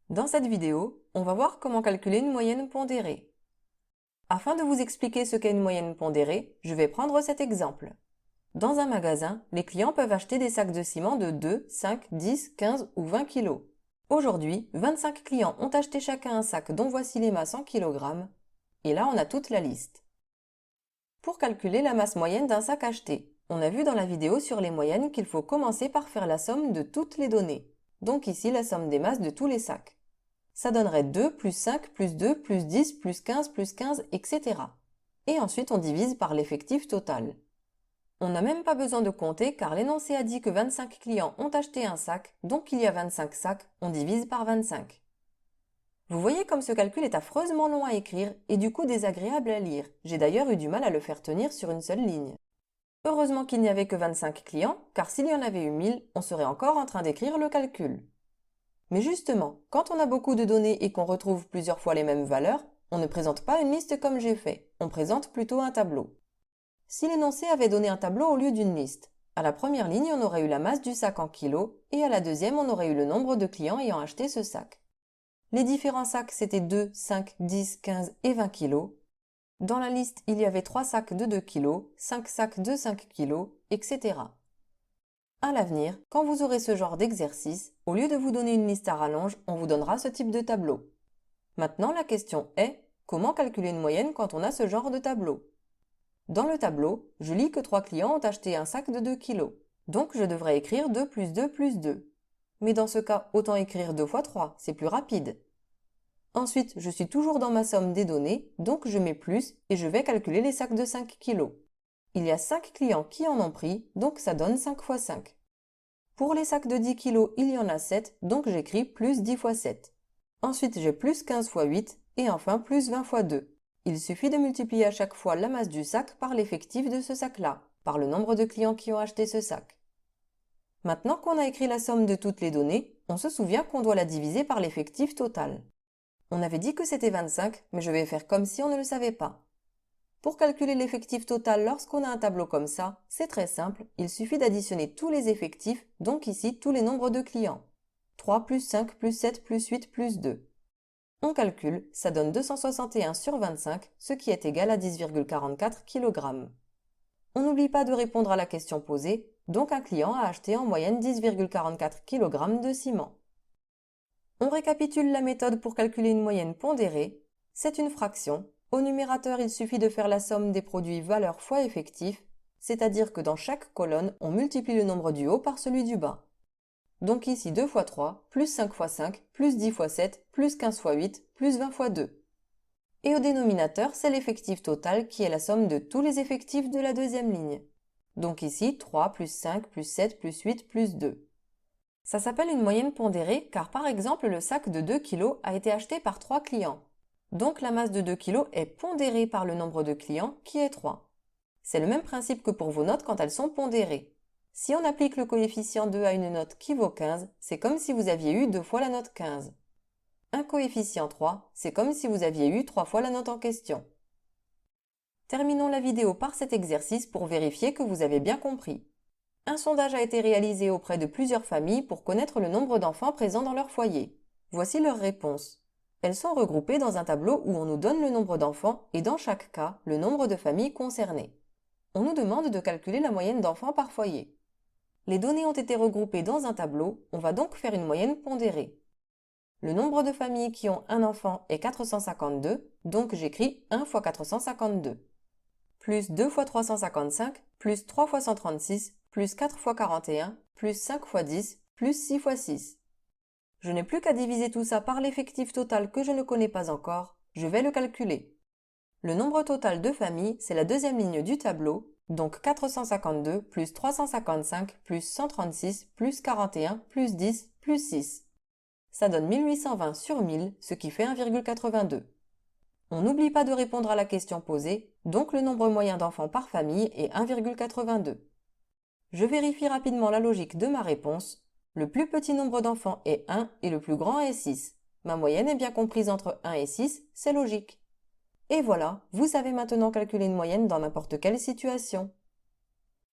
Dans cette vidéo, on va voir comment calculer une moyenne pondérée. Afin de vous expliquer ce qu'est une moyenne pondérée, je vais prendre cet exemple. Dans un magasin, les clients peuvent acheter des sacs de ciment de 2, 5, 10, 15 ou 20 kg. Aujourd'hui, 25 clients ont acheté chacun un sac dont voici les masses en kilogrammes. Et là, on a toute la liste. Pour calculer la masse moyenne d'un sac acheté, on a vu dans la vidéo sur les moyennes qu'il faut commencer par faire la somme de toutes les données. Donc ici, la somme des masses de tous les sacs. Ça donnerait 2 plus 5 plus 2 plus 10 plus 15, etc. Et ensuite, on divise par l'effectif total. On n'a même pas besoin de compter car l'énoncé a dit que 25 clients ont acheté un sac, donc il y a 25 sacs, on divise par 25. Vous voyez comme ce calcul est affreusement long à écrire et du coup désagréable à lire. J'ai d'ailleurs eu du mal à le faire tenir sur une seule ligne. Heureusement qu'il n'y avait que 25 clients, car s'il y en avait eu 1000, on serait encore en train d'écrire le calcul. Mais justement, quand on a beaucoup de données et qu'on retrouve plusieurs fois les mêmes valeurs, on ne présente pas une liste comme j'ai fait, on présente plutôt un tableau. Si l'énoncé avait donné un tableau au lieu d'une liste, à la première ligne on aurait eu la masse du sac en kilos et à la deuxième on aurait eu le nombre de clients ayant acheté ce sac. Les différents sacs c'était 2, 5, 10, 15 et 20 kilos. Dans la liste il y avait 3 sacs de 2 kilos, 5 sacs de 5 kilos, etc. À l'avenir, quand vous aurez ce genre d'exercice, au lieu de vous donner une liste à rallonge, on vous donnera ce type de tableau. Maintenant, la question est, comment calculer une moyenne quand on a ce genre de tableau? Dans le tableau, je lis que 3 clients ont acheté un sac de 2 kg. Donc je devrais écrire 2 plus 2 plus 2. Mais dans ce cas, autant écrire 2 fois 3, c'est plus rapide. Ensuite, je suis toujours dans ma somme des données, donc je mets plus et je vais calculer les sacs de 5 kg. Il y a 5 clients qui en ont pris, donc ça donne 5 fois 5. Pour les sacs de 10 kg, il y en a 7, donc j'écris plus 10 fois 7. Ensuite, j'ai plus 15 fois 8 et enfin plus 20 fois 2. Il suffit de multiplier à chaque fois la masse du sac par l'effectif de ce sac-là, par le nombre de clients qui ont acheté ce sac. Maintenant qu'on a écrit la somme de toutes les données, on se souvient qu'on doit la diviser par l'effectif total. On avait dit que c'était 25, mais je vais faire comme si on ne le savait pas. Pour calculer l'effectif total lorsqu'on a un tableau comme ça, c'est très simple, il suffit d'additionner tous les effectifs, donc ici tous les nombres de clients. 3 plus 5 plus 7 plus 8 plus 2. On calcule, ça donne 261 sur 25, ce qui est égal à 10,44 kg. On n'oublie pas de répondre à la question posée, donc un client a acheté en moyenne 10,44 kg de ciment. On récapitule la méthode pour calculer une moyenne pondérée. C'est une fraction. Au numérateur, il suffit de faire la somme des produits valeur fois effectif, c'est-à-dire que dans chaque colonne, on multiplie le nombre du haut par celui du bas. Donc ici 2 fois 3, plus 5 fois 5, plus 10 fois 7, plus 15 fois 8, plus 20 fois 2. Et au dénominateur, c'est l'effectif total qui est la somme de tous les effectifs de la deuxième ligne. Donc ici 3 plus 5 plus 7 plus 8 plus 2. Ça s'appelle une moyenne pondérée car par exemple le sac de 2 kg a été acheté par 3 clients. Donc la masse de 2 kg est pondérée par le nombre de clients qui est 3. C'est le même principe que pour vos notes quand elles sont pondérées. Si on applique le coefficient 2 à une note qui vaut 15, c'est comme si vous aviez eu 2 fois la note 15. Un coefficient 3, c'est comme si vous aviez eu 3 fois la note en question. Terminons la vidéo par cet exercice pour vérifier que vous avez bien compris. Un sondage a été réalisé auprès de plusieurs familles pour connaître le nombre d'enfants présents dans leur foyer. Voici leurs réponses. Elles sont regroupées dans un tableau où on nous donne le nombre d'enfants et dans chaque cas, le nombre de familles concernées. On nous demande de calculer la moyenne d'enfants par foyer. Les données ont été regroupées dans un tableau, on va donc faire une moyenne pondérée. Le nombre de familles qui ont un enfant est 452, donc j'écris 1 fois 452. Plus 2 fois 355, plus 3 fois 136, plus 4 fois 41, plus 5 fois 10, plus 6 fois 6. Je n'ai plus qu'à diviser tout ça par l'effectif total que je ne connais pas encore, je vais le calculer. Le nombre total de familles, c'est la deuxième ligne du tableau, donc 452 plus 355 plus 136 plus 41 plus 10 plus 6. Ça donne 1820 sur 1000, ce qui fait 1,82. On n'oublie pas de répondre à la question posée, donc le nombre moyen d'enfants par famille est 1,82. Je vérifie rapidement la logique de ma réponse. Le plus petit nombre d'enfants est 1 et le plus grand est 6. Ma moyenne est bien comprise entre 1 et 6, c'est logique. Et voilà, vous savez maintenant calculer une moyenne dans n'importe quelle situation.